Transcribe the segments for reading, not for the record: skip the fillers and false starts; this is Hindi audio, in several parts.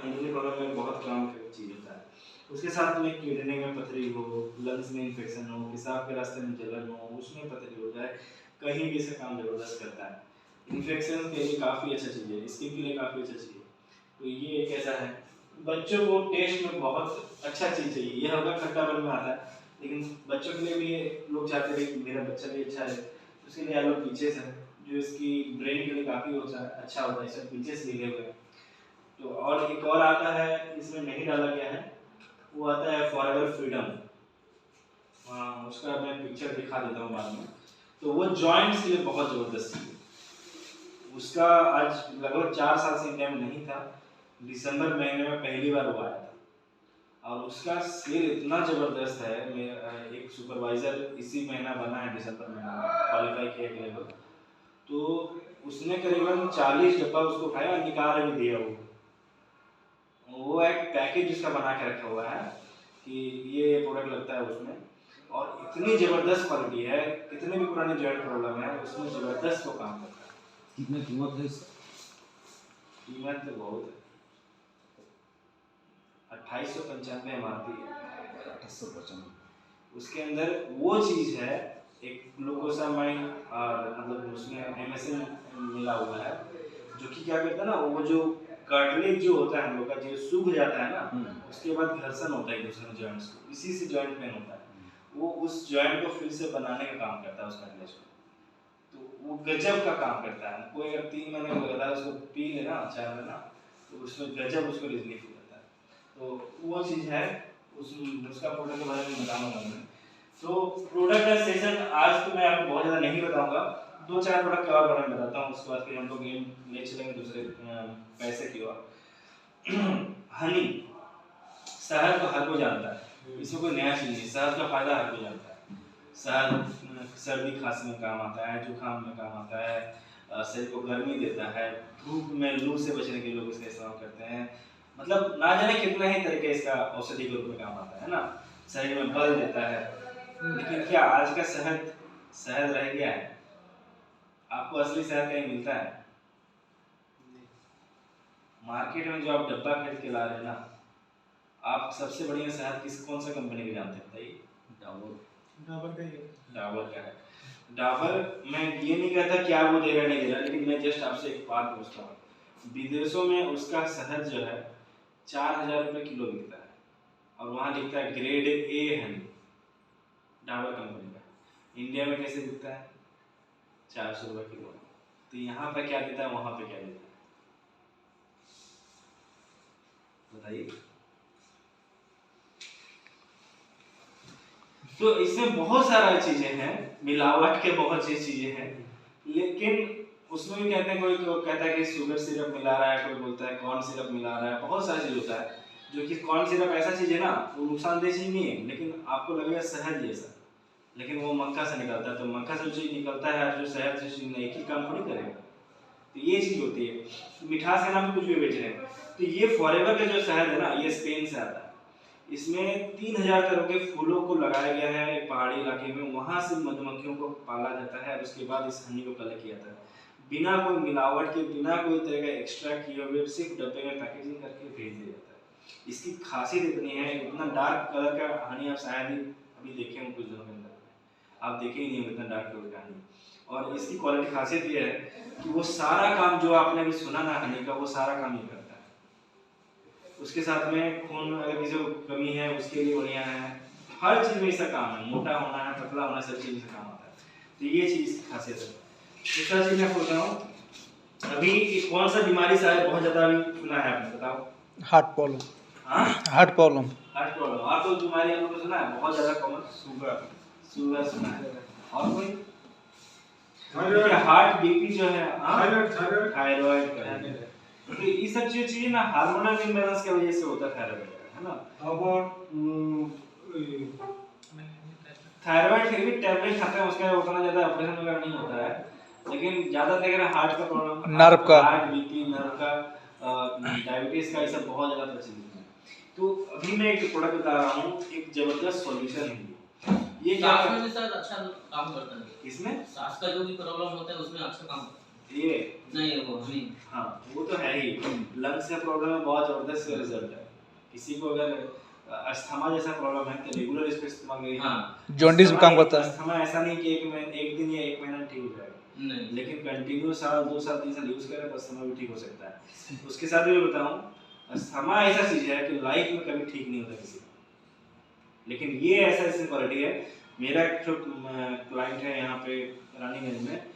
एंजिनी प्रॉब्लम में बहुत काम का चीज़ होता है। उसके साथ में किडनी में पथरी हो, लंग्स में इन्फेक्शन हो, पेशाब के रास्ते में जलन हो, उसमें पथरी हो जाए, कहीं भी इसका काम ज़बरदस्त करता है। इन्फेक्शन के लिए काफ़ी अच्छा चीज़ है, स्किन के लिए काफ़ी अच्छा चीज़ है। तो ये एक ऐसा है, बच्चों को टेस्ट में बहुत अच्छा चीज़ चाहिए। ये हल्का खट्टापन में आता है, लेकिन बच्चों के लिए भी लोग चाहते हैं कि मेरा बच्चा भी अच्छा है, उसके लिए आलू पीचेस है, जो इसकी ब्रेन के लिए काफ़ी अच्छा होता है, इसमें पीचेस मिले हुए हैं। तो और एक और आता है, इसमें नहीं डाला गया है, वो आता है फॉरएवर फ्रीडम। उसका मैं पिक्चर दिखा देता हूँ बाद में। तो वो जॉइंट्स के लिए बहुत ज़बरदस्त है। उसका आज लगभग 4 साल से इंडिया में नहीं था, दिसंबर महीने में पहली बार वो आया था और उसका सेल इतना ज़बरदस्त है। मेरा एक सुपरवाइज़र इसी महीना बना है, दिसंबर महीना में क्वालिफाई किया गया। तो उसने करीबन 40 डब्बा उसको खाया, निकाल भी दिया। वो एक पैकेज उसका बना के रखा हुआ है कि ये प्रोडक्ट लगता है उसमें, और इतनी ज़बरदस्त क्वालिटी है, कितने भी पुराने जॉइंट प्रॉब्लम है उसमें ज़बरदस्त वो काम करता है। कितने कीमत है इसका? कीमत तो बहुत है, 2895 MRP है। 2895। उसके अंदर वो चीज़ है, एक ग्लूकोसामाइन और मतलब उसमें MSM मिला हुआ है, जो कि क्या करता है ना, वो जो कार्टिलेज जो होता है हम लोग का, जो सूख जाता है ना, उसके बाद घर्षण होता है एक दूसरे में जॉइंट्स को, इसी से जॉइंट पेन होता है। वो उस जॉइंट को फिर से बनाने का काम करता है उस कार्टिलेज को। तो वो गजब का काम करता है। कोई अगर 3 महीने लगातार उसको पी लेना, 4 महीना, तो उसमें गजब उसको रिलीफ हो जाता है। तो वो चीज़ है, उसका प्रोडक्ट के बारे में बताऊंगा मैं। तो प्रोडक्ट का सेशन आज तो मैं आपको बहुत ज़्यादा नहीं बताऊंगा, 2-4 प्रोडक्ट के और बारे में बताता हूँ, उसके बाद फिर हम लोग गेम ले चलेंगे दूसरे पैसे की ओर। हनी, शहद को हर कोई जानता है, इसमें कोई नया चीज़ नहीं। शहद का फायदा हर कोई जानता है। शहद सर्दी खांसी में काम आता है, जुकाम में काम आता है, शरीर को गर्मी देता है, धूप में लू से बचने के लिए लोग इसका इस्तेमाल करते हैं। मतलब ना जाने कितना ही तरीके इसका औषधि के रूप में काम आता है ना, शरीर में बल देता है। लेकिन क्या आज का शहद शहद रह गया है? आपको असली शहद कहीं मिलता है? मार्केट में जो आप डब्बा खरीद के ला रहे हैं ना, आप सबसे बढ़िया शहद कौन सा कंपनी के जानते हैं बताइए? डाबर का है। डाबर, मैं ये नहीं कहता क्या वो दे रहा नहीं दे रहा, लेकिन मैं जस्ट आपसे एक बात पूछता हूँ। विदेशों में उसका शहद जो है 4000 रुपये किलो बिकता है, और वहाँ लिखता है grade A Honey, Dabur company का। इंडिया में कैसे बिकता है? 400 रुपये किलो। तो यहाँ पे क्या देता है, वहाँ पे क्या देता है, बताइए। तो इसमें बहुत सारा चीजें हैं, मिलावट के बहुत सी चीजें हैं, लेकिन उसमें भी कहते हैं, कोई कहता है कि शुगर सिरप मिला रहा है, कोई बोलता है कॉर्न सिरप मिला रहा है, बहुत सारा चीज होता है। जो कि कॉर्न सिरप ऐसा चीज है ना, वो नुकसानदेह चीज नहीं है, लेकिन आपको लगेगा शहद जैसा, लेकिन वो मक्खा से निकलता है। तो मक्खा से जो चीज निकलता है, जो शहद से चीज एक ही काम थोड़ी करेगा। तो ये चीज होती है। मिठास के नाम पे कुछ भी बेच रहे हैं। तो ये फॉरएवर का जो शहद है ना, ये स्पेन से आता है। इसमें 3000 तरह के फूलों को लगाया गया है एक पहाड़ी इलाके में, वहां से मधुमक्खियों को पाला जाता है, और उसके बाद इस हनी को कलेक्ट किया जाता है, बिना कोई मिलावट के, बिना कोई तरह का एक्स्ट्रा किए हुए, सिर्फ डब्बे में पैकेजिंग करके भेज दिया जाता है। इसकी खासियत इतनी है, इतना डार्क कलर का हनी आप शायद ही अभी देखे हों कुछ दिनों के अंदर, आप देखे ही नहीं इतना डार्क कलर का हनी। और इसकी क्वालिटी खासियत ये है कि वो सारा काम जो आपने अभी सुना ना हनी का, वो सारा काम ये करता है। उसके साथ में खून अगर किसी को कमी है उसके लिए बढ़िया है, हर चीज में इसका काम है, मोटा होना है, पतला होना, सब चीज में काम आता है। तो ये चीज खासियत है। दूसरा चीज मैं पूछ रहा हूँ, अभी कौन सा बीमारी शायद बहुत ज्यादा अभी सुना है आपने, बताओ? Heart problem. हाँ, हार्ट प्रॉब्लम। हार्ट प्रॉब्लम, और तो बीमारी हम लोग को सुना है बहुत ज्यादा कॉमन, शुगर सुना है, और कोई हार्ट बीपी जो है, थायराइड का, तो ये सब चीजें ना हार्मोनल इम्बैलेंस की वजह से होता है थायराइड, है ना। थायराइड फिर भी टैबलेट खाते हैं, उसका उतना ज्यादा ऑपरेशन वगैरह नहीं होता है, लेकिन ज्यादा देख रहे हार्ट का प्रॉब्लम, नर्व का, हार्ट बीपी, नर्व का, डायबिटीज का, ये सब बहुत ज्यादा प्रचलित है। तो अभी मैं एक प्रोडक्ट बता रहा हूँ, एक जबरदस्त सॉल्यूशन है ये। क्या सांस में सर अच्छा काम करता है, इसमें सांस का जो भी प्रॉब्लम होता है उसमें अच्छा काम करता है। ये नहीं वो नहीं। हाँ वो तो है ही, लंग्स का प्रॉब्लम है, बहुत जबरदस्त रिजल्ट है। किसी को अगर अस्थमा जैसा प्रॉब्लम है तो रेगुलर इसको इस्तेमाल करिए। हाँ जॉन्डिस भी काम करता है। अस्थमा ऐसा नहीं कि एक दिन या एक महीना में ठीक हो जाएगा, नहीं। लेकिन कंटिन्यू साल 2 साल 3 साल यूज करें तो अस्थमा भी ठीक हो सकता है। उसके साथ भी मैं बताऊं, अस्थमा ऐसा चीज है कि लाइफ में कभी ठीक नहीं होता किसी का, लेकिन ये ऐसा इसकी क्वालिटी है। मेरा एक जो क्लाइंट है यहाँ पे रानीगंज में,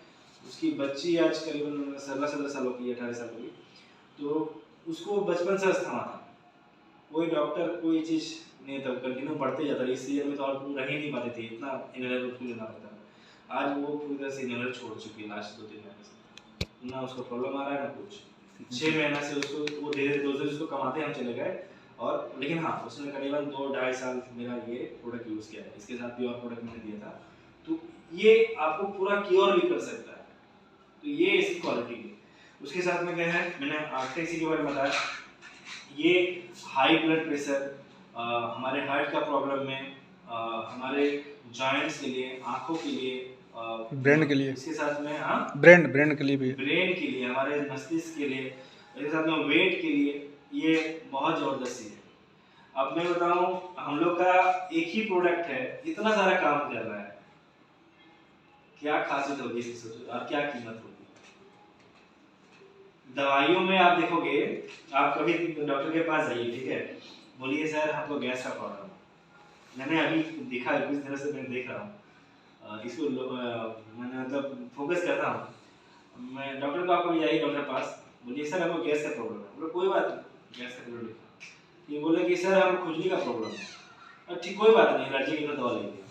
उसकी बच्ची आज करीबन 16-17 सालों की, 18 साल की, तो उसको बचपन से अस्थमा था। कोई डॉक्टर कोई चीज़ नहीं था, कंटिन्यू बढ़ते जाता है। इस सीजन में तो और रह ही नहीं पाती थी, इतना इनहेलर उसको लेना पड़ता है। आज वो पूरी तरह से इनहेलर छोड़ चुकी है लास्ट 2-3 महीने से, ना उसको प्रॉब्लम आ रहा है ना कुछ। 6 महीना से उसको वो धीरे धीरे उसको कमाते हम चले गए। और लेकिन हाँ, उसने करीबन 2-2.5 साल मेरा ये प्रोडक्ट यूज़ किया है। इसके साथ भी और प्रोडक्ट मैंने दिया था, तो ये आपको पूरा क्योर भी कर सकता है। तो ये इसकी क्वालिटी है। उसके साथ में क्या है, मैंने आर्टेक्सी के बारे में बताया। ये हाई ब्लड प्रेशर, हमारे हार्ट का प्रॉब्लम में, हमारे जॉइंट्स के लिए, आँखों के लिए, ब्रेन के लिए, इसके साथ में हाँ ब्रेन के लिए भी, ब्रेन के लिए, हमारे मस्तिष्क के लिए, इसके साथ में वेट के लिए, ये बहुत ज़बरदस्त चीज़ है। अब मैं बताऊं, हम लोग का एक ही प्रोडक्ट है, इतना सारा काम कर रहा है, क्या खासियत होगी इसकी सोचो, और क्या कीमत होगी। दवाइयों में आप देखोगे, आप कभी डॉक्टर के पास जाइए, ठीक है, बोलिए सर हमको गैस का प्रॉब्लम है। मैंने अभी देखा है, कुछ दिनों से मैं देख रहा हूँ इसको, मैंने मतलब फोकस करता हूँ। मैं डॉक्टर को, आपको जाइए डॉक्टर के पास, बोलिए सर हमको गैस का प्रॉब्लम है। बोले कोई बात नहीं, गैस का प्रॉब्लम लिखा। ये बोले कि सर हमको खुजली का प्रॉब्लम है। ठीक, कोई बात नहीं, एलर्जी की दवा लेंगे।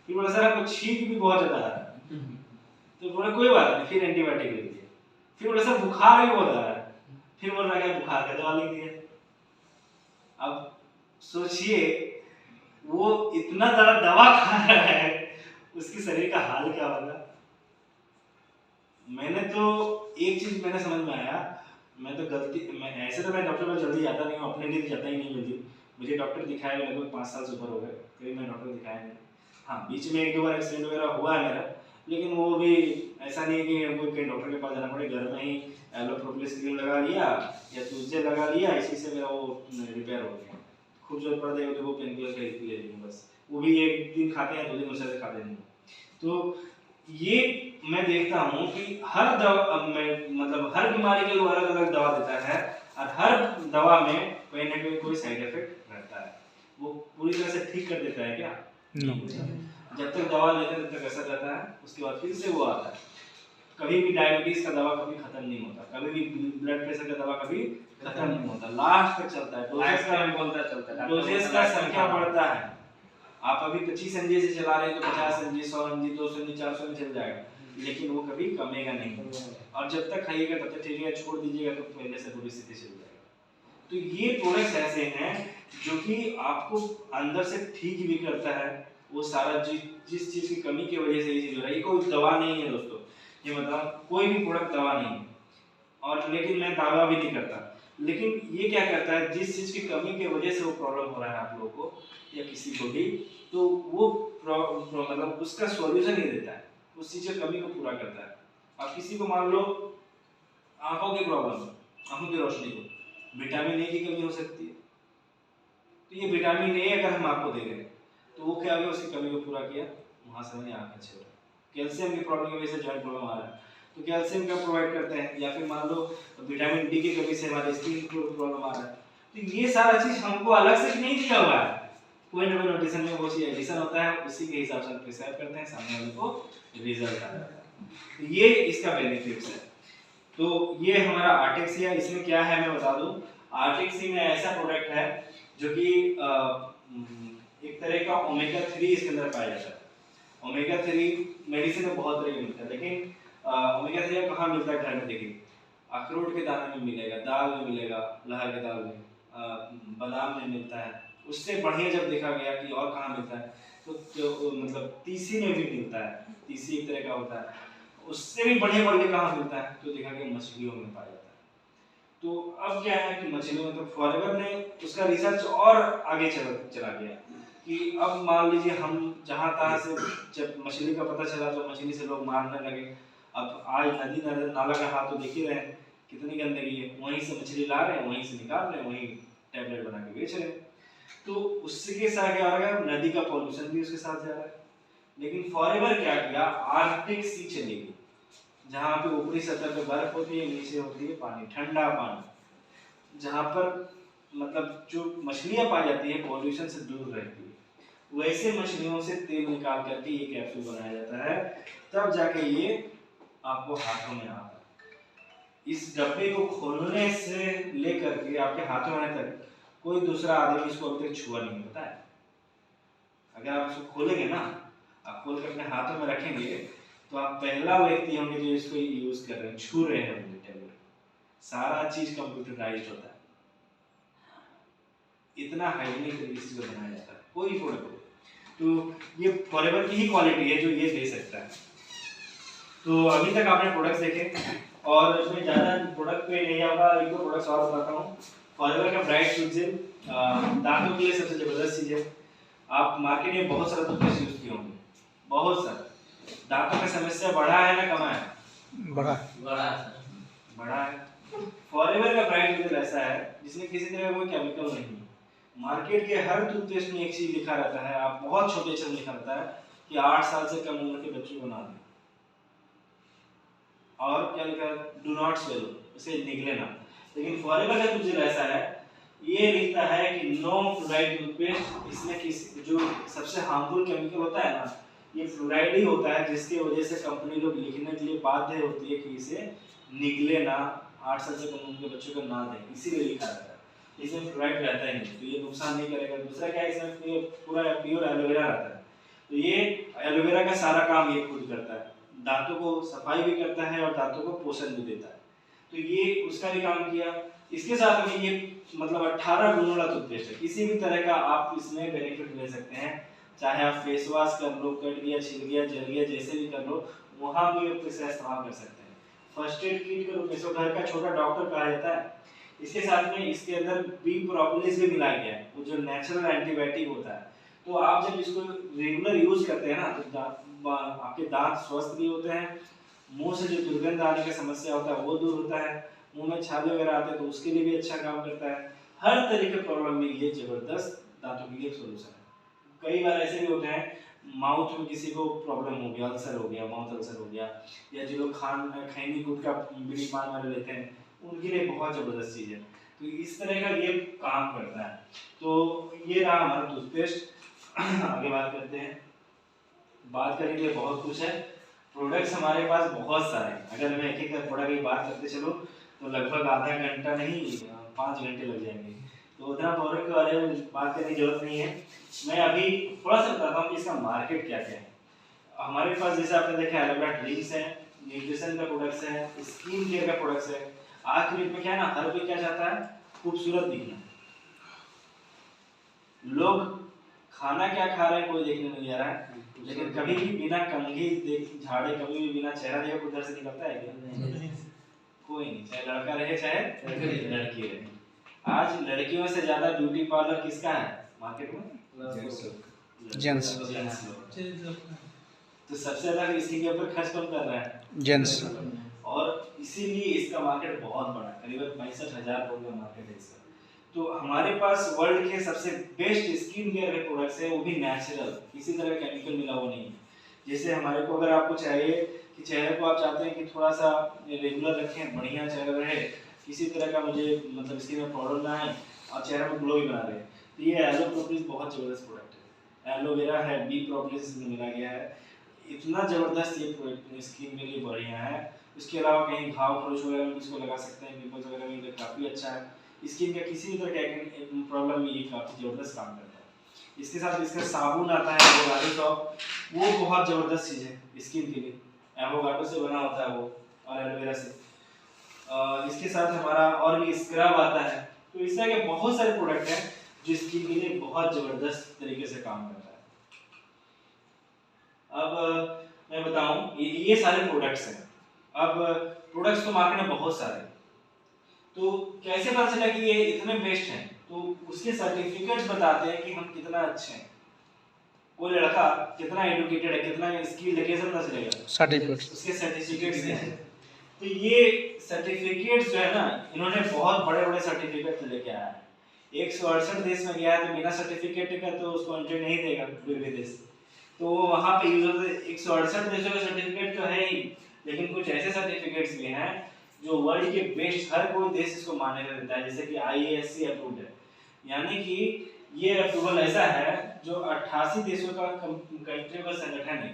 फिर बोला सर हमको छींक भी बहुत ज़्यादा आ रहा है। तो बोला कोई बात नहीं, फिर एंटीबायोटिक लिख दिया। फिर बोला सर बुखार भी बहुत आ रहा है। फिर बोल रहा है बुखार का दवा लिख दिया। अब सोचिए, वो इतना ज़्यादा दवा खा रहा है, उसकी शरीर का हाल क्या होगा। मैंने तो एक चीज मैंने समझ में आया, मैं तो मैं ऐसे तो मैं डॉक्टर पर जल्दी जाता नहीं हूँ, अपने लिए जाता ही नहीं जल्दी। मुझे डॉक्टर दिखाए लगभग 5 साल से ऊपर हो गए, कभी मैं डॉक्टर दिखाया नहीं। हाँ, बीच में 1-2 बार एक्सीडेंट वगैरह हुआ है मेरा, लेकिन वो भी ऐसा नहीं है कि हमको कहीं डॉक्टर के पास जाना पड़े। घर में ही एलोप्रोपिलिस क्रीम लगा लिया या तुझे लगा लिया, इसी से मेरा वो रिपेयर हो गया। खूब जरूरत पड़ जाएगी तो वो पेन किलर खरीद ले लेंगे बस, वो भी एक दिन खाते हैं, 2 दिन उससे खाते नहीं। तो ये मैं देखता हूँ कि हर दवा में, मतलब हर बीमारी के लिए अलग अलग दवा देता है, और हर दवा में कोई ना कोई साइड इफेक्ट रहता है। वो पूरी तरह से ठीक कर देता है क्या? जब तक दवा लेते हैं तब तक असर रहता है, उसके बाद फिर से वो आता है। कभी भी डायबिटीज का दवा कभी खत्म नहीं होता, कभी भी ब्लड प्रेशर का दवा कभी खत्म नहीं होता, लास्ट तक चलता है। डोजेस का संख्या बढ़ता है। आप अभी 25 mg से चला रहे हैं तो 50 mg, 100 mg, 200 mg, 400 mg चल जाएगा, लेकिन वो कभी कमेगा नहीं। और जब तक खाइएगा तब तक ठीक है, छोड़ दीजिएगा तो पहले से बुरी स्थिति चल जाएगा। तो ये प्रोडक्ट्स ऐसे हैं जो कि आपको अंदर से ठीक भी करता है। वो सारा जिस चीज़ की कमी की वजह से ये चीज़ हो रहा है, ये कोई दवा नहीं है दोस्तों, ये मतलब कोई भी प्रोडक्ट दवा नहीं है। और लेकिन मैं दावा भी नहीं करता, लेकिन ये क्या करता है, जिस चीज़ की कमी की वजह से वो प्रॉब्लम हो रहा है आप लोगों को या किसी को भी, तो वो मतलब उसका सॉल्यूशन ही देता है, उस चीज़ की कमी को पूरा करता है। अब किसी को मान लो आंखों की प्रॉब्लम है, आंखों की रोशनी को, विटामिन ए की कमी हो सकती है, तो ये विटामिन ए अगर हम आपको दे रहे हैं तो वो क्या होगा, उसकी कमी को पूरा किया, वहाँ से हमारी आँख अच्छी हो रही है। कैल्शियम की प्रॉब्लम की वजह से जॉइंट प्रॉब्लम आ रहा है तो कैल्शियम का प्रोवाइड करते हैं, या फिर मान लो विटामिन डी की कमी से हमारी स्किन को प्रॉब्लम आ रहा है, तो ये सारा चीज हमको अलग से नहीं दिया हुआ है। कोई ना कोई नोटिशन में वो चीज एडिशन होता है, उसी के हिसाब से प्रिस्क्राइब करते हैं, सामने वाले को रिजल्ट आ जाता है। तो ये इसका बेनिफिट्स है। तो ये हमारा आर्टेक्सिया, इसमें क्या है मैं बता दूं। आर्टेक्सी में ऐसा प्रोडक्ट है जो कि एक तरह का ओमेगा 3 इसके अंदर पाया जाता है। ओमेगा 3 मेडिसिन में बहुत तरह के मिलता है, लेकिन ओमेगा 3 कहाँ मिलता है? घर में देखिए, अखरोट के दाने में मिलेगा, दाल में मिलेगा, लहर के दाल में, बादाम में मिलता है। उससे बढ़िया जब देखा गया कि और कहाँ मिलता है तो मतलब तीसी में भी मिलता है, तीसी एक तरह का होता है। उससे भी बढ़िया क्वालिटी कहाँ मिलता है तो देखा गया मछलियों में पाया जाता है। तो अब क्या है कि मछलियों में तो फॉरएवर ने उसका रिसर्च और आगे चला गया कि अब मान लीजिए हम जहाँ तहाँ से जब मछली का पता चला तो मछली से लोग मारने लगे। अब आज नदी नाला का हाल तो देख ही रहे हैं, कितनी गंदगी है। वहीं से मछली ला रहे हैं, वहीं से निकाल रहे हैं, वहीं टैबलेट बना के बेच रहे हैं। तो उसके साथ क्या हो रहा है, नदी का पॉल्यूशन भी उसके साथ जा रहा है। लेकिन फॉरएवर क्या किया, आर्कटिक सी चली गई, जहाँ पे ऊपरी सतह पे बर्फ होती है, नीचे होती है पानी, ठंडा पानी, जहाँ पर मतलब जो मछलियाँ पाई जाती है पॉल्यूशन से दूर रहती है। वैसे मछलियों से तेल निकाल करके ये कैप्सूल बनाया जाता है, तब जाके ये आपको हाथों में आता है। इस डब्बे को खोलने से लेकर के आपके हाथों में आने तक कोई दूसरा आदमी इसको अभी तक छुआ नहीं होता है। अगर आप इसको खोलेंगे ना, आप खोल कर अपने हाथों में रखेंगे, तो आप पहला व्यक्ति होंगे जो इसको यूज कर रहे हैं, छू रहे हैं होंगे टैबलेट। सारा चीज कंप्यूटराइज्ड होता है, इतना हाइजीनिक तरीके से बनाया जाता है कोई प्रोडक्ट। तो ये फॉरएवर की ही क्वालिटी है जो ये दे सकता है। तो अभी तक आपने प्रोडक्ट्स देखे, और इसमें ज़्यादा प्रोडक्ट पे नहीं जाऊँगा, एक दो प्रोडक्ट्स और बताता हूँ। फॉरएवर का ब्राइट टूथजेल दांतों के लिए सबसे ज़बरदस्त चीज़ है। आप मार्केट में बहुत सारा टूथपेस्ट यूज़ किए होंगे, बहुत सारा। दांतों का समस्या बढ़ा है ना कमा है? बढ़ा है। फॉरएवर का ब्राइट टूथजेल ऐसा है जिसमें किसी तरह का कोई केमिकल नहीं है। मार्केट के हर टूथपेस्ट में एक चीज लिखा रहता है, आप बहुत छोटे अक्षर में लिखा रहता है कि 8 साल से कम उम्र के बच्चों को ना दें। और क्या लिखा है, डू नॉट स्वेलो, इसे निगले ना। लेकिन फॉरएवर का टूथजेल ऐसा है, ये लिखता है कि नो फ्लोराइड टूथपेस्ट। इसमें किसी जो सबसे हार्मफुल केमिकल होता है ना, ये फ्लोराइड ही होता है, जिसकी वजह से कंपनी लोग लिखने के लिए बाध्य होती है कि इसे निगले ना, 8 साल से कम उम्र के बच्चों को ना दें, इसीलिए लिखा रहता है। इसमें फ्लोराइड रहता ही नहीं, तो ये नुकसान नहीं करेगा। दूसरा क्या है, इसमें पूरा प्योर एलोवेरा रहता है, तो ये एलोवेरा का सारा काम ये खुद करता है, दांतों को सफाई भी करता है और दांतों को पोषण भी देता है। तो ये उसका भी काम किया। इसके साथ में ये मतलब 18 गुणों वाला टूथपेस्ट है, किसी भी तरह का आप इसमें बेनिफिट ले सकते हैं। चाहे आप फेस वॉश कर लो, कट गया, छिल गया, जल गया, जैसे भी कर लो, वहाँ भी आप इसे इस्तेमाल कर सकते हैं। फर्स्ट एड किट के रूप में इसको घर का छोटा डॉक्टर कहा जाता है। इसके साथ में इसके अंदर बी प्रोपोलिस भी मिलाया गया है, वो जो नेचुरल एंटीबायोटिक होता है। तो आप जब इसको रेगुलर यूज करते हैं ना, तो आपके दांत स्वस्थ भी होते हैं, मुंह से जो दुर्गंध आने की समस्या होता है वो दूर होता है, मुंह में छाले वगैरह आते हैं तो उसके लिए भी अच्छा काम करता है। हर तरह के प्रॉब्लम में ये जबरदस्त दांतों के लिए सोल्यूशन है। कई बार ऐसे भी होते हैं, माउथ में किसी को प्रॉब्लम हो गया, अल्सर हो गया, माउथ अल्सर हो गया, या जो लोग खैनी गुटखा बीड़ी पान वाले लेते हैं, उनके लिए बहुत ज़बरदस्त चीज़ है। तो इस तरह का ये काम करता है। तो ये रहा हमारा टूथपेस्ट। आगे बात करते हैं, बात करेंगे बहुत कुछ है, प्रोडक्ट्स हमारे पास बहुत सारे हैं। अगर मैं एक एक प्रोडक्ट की बात करते चलो तो लगभग आधा घंटा नहीं 5 घंटे लग जाएंगे। तो उतना प्रोडक्ट के बारे में बात करने की जरूरत नहीं है। मैं अभी थोड़ा सा बताता हूँ कि इसका मार्केट क्या क्या है। हमारे पास जैसे आपने देखा एलोवेरा ड्रिंक्स है, न्यूट्रिशन का प्रोडक्ट्स है, स्किन केयर का प्रोडक्ट्स है। आज के डेट में क्या है ना, हर कोई क्या चाहता है, खूबसूरत दिखना। लोग खाना क्या खा रहे हैं कोई देखने नहीं आ रहा है, लेकिन कभी भी बिना कंघी देख झाड़े, कभी भी बिना चेहरा देखे उधर से निकलता है क्या? कोई नहीं, चाहे लड़का रहे चाहे लड़की रहे। आज लड़कियों से ज्यादा ब्यूटी पार्लर किसका है मार्केट में? जेंट्स। तो सबसे ज्यादा इसके ऊपर खर्च कौन कर रहा है? जेंट्स। और इसीलिए इसका मार्केट बहुत बड़ा है, करीबन 65,000 करोड़ का मार्केट है इसका। तो हमारे पास वर्ल्ड के सबसे बेस्ट स्किन केयर के प्रोडक्ट्स है, वो भी नेचुरल, किसी तरह का केमिकल मिला हुआ नहीं है। जैसे हमारे को अगर आपको चाहिए कि चेहरे को आप चाहते हैं कि थोड़ा सा रेगुलर रखें, बढ़िया चेहरा रहे, किसी तरह का मुझे मतलब स्किन में प्रॉब्लम ना आए और चेहरा में ग्लो भी बना रहे, तो ये एलो प्रोपोलिस बहुत ज़बरदस्त प्रोडक्ट है। एलोवेरा है, बी प्रोपोलिस में मिला गया है, इतना ज़बरदस्त ये प्रोडक्ट स्किन के लिए बढ़िया है। इसके अलावा कहीं घाव खरोच वगैरह में इसको लगा सकते हैं, पिंपल्स वगैरह में काफ़ी अच्छा है। स्किन का किसी भी तरह का प्रॉब्लम में ये काफ़ी ज़बरदस्त काम करता है। इसके साथ इसका साबुन आता है एवोकाडो सॉप, वो बहुत ज़बरदस्त चीज़ है स्किन के लिए, एवोकाडो से बना होता है वो और एलोवेरा से। इसके साथ हमारा और भी स्क्रब आता है। तो इस तरह के बहुत सारे प्रोडक्ट हैं जो स्किन के लिए बहुत ज़बरदस्त तरीके से काम करता है। अब मैं बताऊं ये सारे प्रोडक्ट्स हैं। अब प्रोडक्ट्स तो मार्केट में बहुत सारे, तो कैसे पता चला कि ये इतने बेस्ट हैं? तो उसके सर्टिफिकेट्स बताते हैं कि हम कितना अच्छे हैं। कोई लड़का कितना एजुकेटेड है, कितना स्किल्ड है, कैसे पता चलेगा? सर्टिफिकेट। उसके सर्टिफिकेट्स हैं। तो ये सर्टिफिकेट्स जो है ना, इन्होंने बहुत बड़े बड़े सर्टिफिकेट लेके आया है। 168 देश में गया है तो बिना सर्टिफिकेट का तो उसको एंट्री नहीं देगा कोई भी देश। तो वहाँ पे यूज होते 168 देशों के सर्टिफिकेट तो है ही, लेकिन कुछ ऐसे सर्टिफिकेट्स भी हैं जो वर्ल्ड के बेस्ट, हर कोई देश इसको मान्यता देता है, जैसे कि IASC अप्रूव्ड है। यानी कि ये अप्रूवल ऐसा है जो 88 देशों का कंट्री का संगठन है,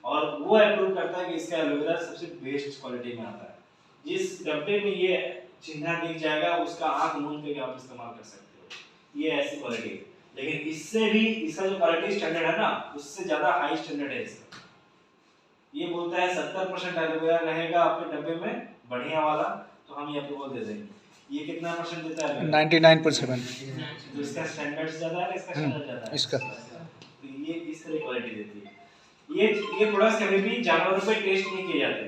और वो अप्रूव करता है कि इसका एलोवेरा सबसे बेस्ट क्वालिटी में आता है। जिस डब्बे में ये चिन्ह दिख जाएगा उसका आंख मूंद के आप इस्तेमाल कर सकते हो, ये ऐसी क्वालिटी है। लेकिन इससे भी इसका जो क्वालिटी स्टैंडर्ड है ना, उससे ज्यादा हाई स्टैंडर्ड है इसका। ये बोलता है 70% एलोवेरा रहेगा आपके डब्बे में बढ़िया वाला, तो हम ये अप्रूवल दे देंगे। ये कितना परसेंट देता है? 99.7। तो इसका स्टैंडर्ड ज्यादा है, इसका स्टैंडर्ड ज्यादा है इसका। तो ये इस तरह क्वालिटी देती है। ये प्रोडक्ट्स कभी भी जानवरों पे टेस्ट नहीं किए जाते,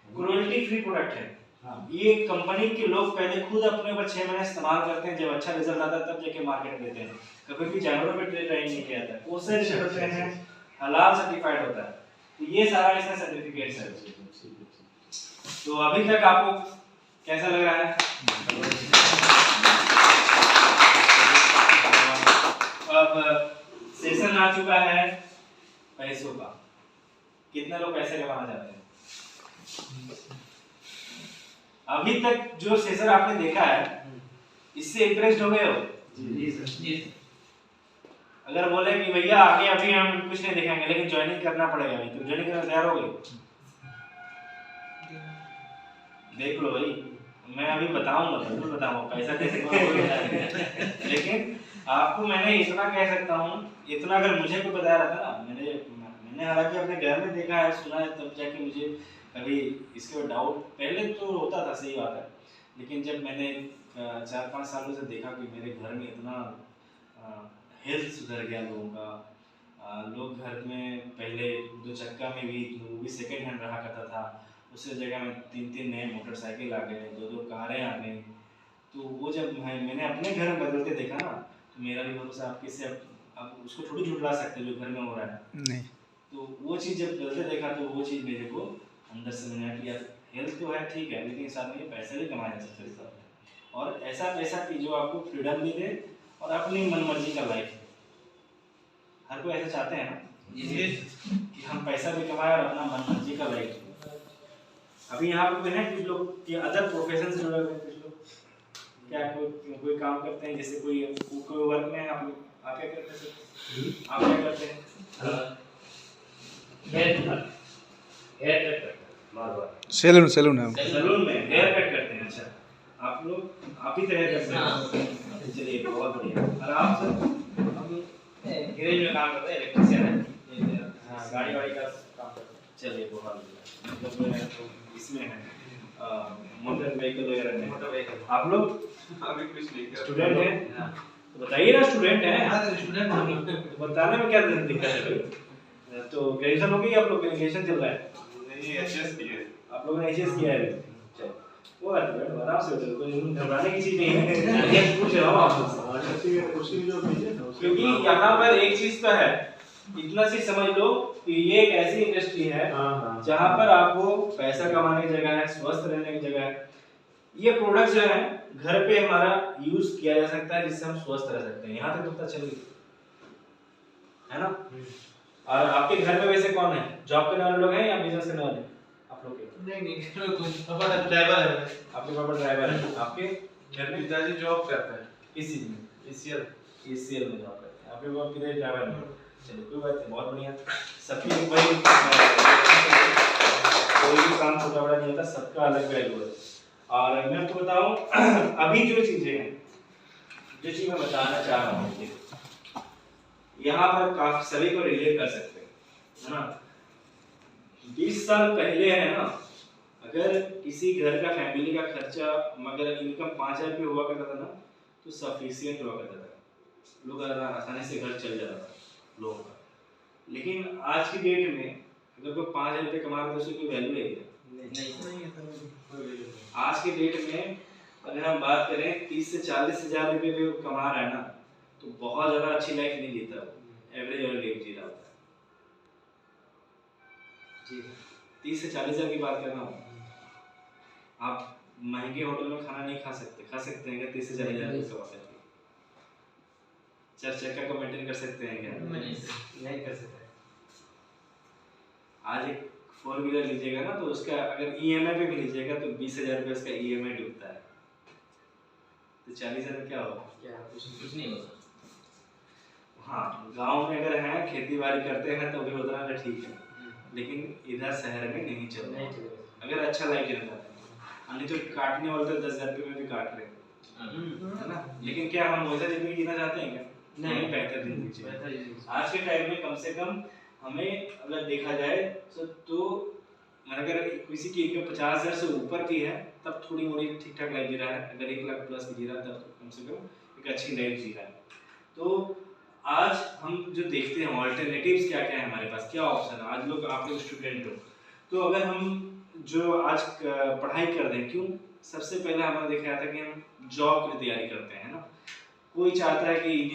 क्रुएल्टी फ्री प्रोडक्ट है। ये कंपनी के लोग पहले खुद अपने ऊपर 6 महीने इस्तेमाल करते हैं, जब अच्छा रिजल्ट आता है तब जाके मार्केट में देते हैं। कभी भी जानवरों पे ट्राई नहीं किया जाता है, उससे रिजल्ट होते हैं, हलाल सर्टिफाइड होता है। तो ये सारा इसका सर्टिफिकेट्स है। तो अभी तक आपको कैसा लग रहा है? अब सेशन आ चुका है पैसों का। कितने लोग पैसे कमाना चाहते हैं? अभी तक जो सेशन आपने देखा है, इससे इम्प्रेस्ड हो गए हो? जी सर। अगर बोले कि भैया आगे अभी हम कुछ नहीं दिखाएंगे लेकिन ज्वाइनिंग करना पड़ेगा, नहीं तो ज्वाइनिंग करने तैयार हो गए? देख लो भाई, मैं अभी बताऊंगा, जरूर बताऊंगा पैसा कैसे कमाओगे। लेकिन आपको मैंने इतना कह सकता हूँ, इतना अगर मुझे कोई बता रहा था ना, मैंने हालांकि अपने घर में देखा है, सुना है, तब जाके मुझे कभी इसके ऊपर डाउट पहले तो होता था, सही बात है। लेकिन जब मैंने 4-5 सालों से देखा कि मेरे घर में इतना हेल्थ सुधर गया लोगों का, लोग घर में पहले 2 चक्का में भी, वो भी सेकेंड हैंड रहा करता था, उससे जगह में 3-3 नए मोटरसाइकिल आ गए, 2-2 कारें आ गई। तो वो जब मैंने अपने घर में बदलते देखा ना, तो मेरा भी भरोसा आपके से अब उसको थोड़ी झुठला सकते जो घर में हो रहा है नहीं। तो वो चीज़ जब बदलते देखा तो वो चीज़ मेरे को अंदर से मैंने कि यार हेल्थ तो है ठीक है, लेकिन साथ में ये पैसा भी कमाया जा सकता है, और ऐसा पैसा कि जो आपको फ्रीडम भी दे और अपनी मनमर्जी का लाइफ दे। हर कोई ऐसा चाहते हैं ना कि हम पैसा भी कमाए और अपना मनमर्जी का लाइफ दे। अभी यहाँ पे है कुछ लोग कि अदर प्रोफेशन से जुड़े हुए हैं, कुछ लोग क्या कोई काम करते हैं, जैसे कोई वर्क में है, आप क्या करते हैं सर? आप क्या करते हैं? सैलून है। सैलून में हेयर कट करते हैं। अच्छा, आप लोग आप ही तरह करते हैं? चलिए बहुत बढ़िया। और आप सर? हम गैरेज में काम करते हैं, इलेक्ट्रिशियन है। हाँ, गाड़ी वाड़ी का काम करते हैं। चलिए बहुत बढ़िया। मतलब इसमें है मोटर व्हीकल वगैरह में। Motor vehicle. आप लोग अभी कुछ नहीं कर स्टूडेंट हैं? तो बताइए ना, स्टूडेंट हैं? स्टूडेंट तो बताने में क्या दिक्कत है? तो ग्रेजुएशन हो गई, आप लोग ग्रेजुएशन चल रहा है? नहीं, एचएस किया है। आप लोगों ने एचएस किया है? चलो वो बात है, आराम से होता है, कोई घबराने की चीज नहीं है। मैं पूछ रहा हूँ आप लोग, क्योंकि यहाँ पर एक चीज तो है, इतना चीज समझ लो कि ये एक ऐसी इंडस्ट्री है जहाँ पर आपको पैसा कमाने की जगह है, स्वस्थ रहने की जगह है। ये प्रोडक्ट जो है घर पे हमारा यूज किया जा सकता है, जिससे हम स्वस्थ रह सकते हैं। यहाँ तक पता चल गई है ना? और आपके घर में वैसे कौन है? जॉब करने वाले लोग हैं या बिजनेस करने वाले? आप लोग के? नहीं कुछ पापा ड्राइवर है। आपके पापा ड्राइवर है? आपके घर में? पिताजी जॉब करते हैं किस चीज में? ईसीएल में जॉब करते हैं। आपके पापा किधर ड्राइवर है? चलिए कोई बात नहीं, बहुत बढ़िया। सबकी कोई भी काम छोटा बड़ा नहीं होता, सबका अलग वैल्यू है। और मैं आपको बताऊं, अभी जो चीजें हैं, जो चीज मैं बताना चाह रहा हूँ, यहाँ पर काफी सभी को रिलेट कर सकते हैं, है ना? 20 साल पहले है ना, अगर किसी घर का फैमिली का खर्चा मगर इनकम 5,000 रुपये हुआ करता था ना, तो सफिशिएंट हुआ करता था, लोग आसानी से घर चल जाता था लोगों का। लेकिन आज की डेट में अगर कोई 5,000 रुपये कमा रहा है तो उसकी कोई वैल्यू है क्या? नहीं। आज के डेट में अगर हम बात करें 30 से 40 हज़ार रुपये भी कमा रहा है ना, तो बहुत ज़्यादा अच्छी लाइफ नहीं जीता वो। एवरेज वाला लाइफ जी रहा होता है। जी 30 से 40 हज़ार की बात कर रहा हूँ। आप महंगे होटल में खाना नहीं खा सकते हैं क्या 30 से 40 हज़ार रुपये कमा सकते? 4 चक्का को मेंटेन कर सकते हैं क्या? नहीं कर सकते। आज एक 4 व्हीलर लीजिएगा ना तो उसका अगर ईएमआई पे भी लीजिएगा तो 20,000 रुपये उसका ईएमआई डूबता है, तो 40,000 में क्या होगा? क्या कुछ नहीं होता। हाँ, गांव में अगर हैं खेती बाड़ी करते हैं तो भी उतना तो ठीक है, लेकिन इधर शहर में नहीं चल रहा है। अगर अच्छा लाइफ जीना चाहते हैं, नहीं तो काटने वाले तो 10,000 रुपये में भी काट रहे हैं, है ना? लेकिन क्या हम वैसा जिंदगी जीना चाहते हैं क्या? नहीं, बेहतर जिंदगी चाहिए। आज के टाइम में कम से कम हमें अगर देखा जाए तो अगर किसी की इनकम 50,000 से ऊपर की है तब थोड़ी मोड़ी ठीक ठाक लाइफ जी रहा है, अगर 1 लाख प्लस जी रहा है तब कम से कम एक अच्छी लाइफ जी रहा है। तो आज हम जो देखते हैं ऑल्टरनेटिव्स क्या क्या है हमारे पास, क्या ऑप्शन है। आज लोग आप लोग स्टूडेंट हो तो अगर हम जो आज पढ़ाई कर रहे हैं, क्यों सबसे पहले हमारा देखा जाता है कि हम जॉब की तैयारी करते हैं ना। कोई चाहता है कि